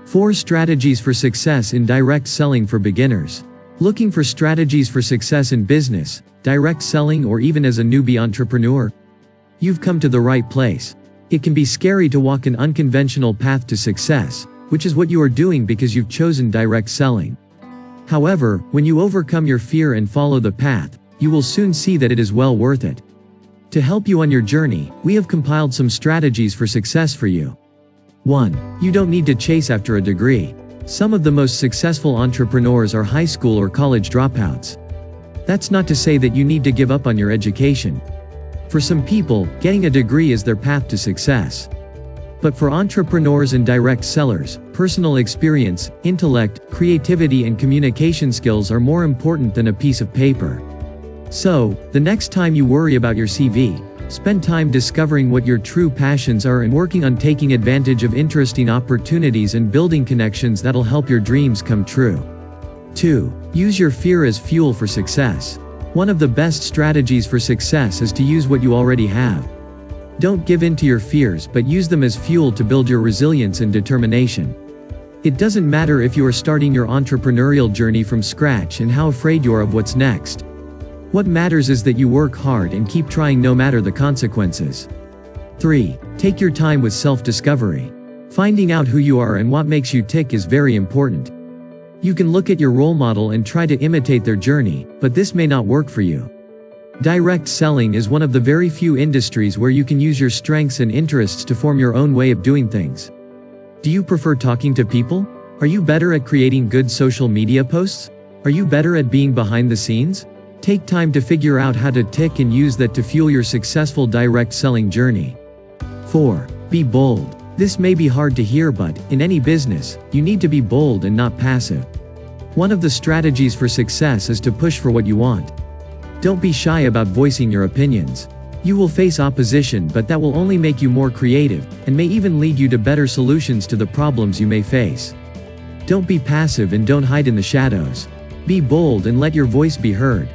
4 Strategies for Success in Direct Selling for Beginners. Looking for strategies for success in business, direct selling, or even as a newbie entrepreneur? You've come to the right place. It can be scary to walk an unconventional path to success, which is what you are doing because you've chosen direct selling. However, when you overcome your fear and follow the path, you will soon see that it is well worth it. To help you on your journey, we have compiled some strategies for success for you. 1. You don't need to chase after a degree. Some of the most successful entrepreneurs are high school or college dropouts. That's not to say that you need to give up on your education. For some people, getting a degree is their path to success. But for entrepreneurs and direct sellers, personal experience, intellect, creativity, and communication skills are more important than a piece of paper. So, the next time you worry about your CV, spend time discovering what your true passions are and working on taking advantage of interesting opportunities and building connections that'll help your dreams come true. 2. Use your fear as fuel for success. One of the best strategies for success is to use what you already have. Don't give in to your fears, but use them as fuel to build your resilience and determination. It doesn't matter if you are starting your entrepreneurial journey from scratch and how afraid you are of what's next. What matters is that you work hard and keep trying no matter the consequences. 3. Take your time with self-discovery. Finding out who you are and what makes you tick is very important. You can look at your role model and try to imitate their journey, but this may not work for you. Direct selling is one of the very few industries where you can use your strengths and interests to form your own way of doing things. Do you prefer talking to people? Are you better at creating good social media posts? Are you better at being behind the scenes? Take time to figure out how to tick and use that to fuel your successful direct selling journey. 4. Be bold. This may be hard to hear, but in any business, you need to be bold and not passive. One of the strategies for success is to push for what you want. Don't be shy about voicing your opinions. You will face opposition, but that will only make you more creative, and may even lead you to better solutions to the problems you may face. Don't be passive and don't hide in the shadows. Be bold and let your voice be heard.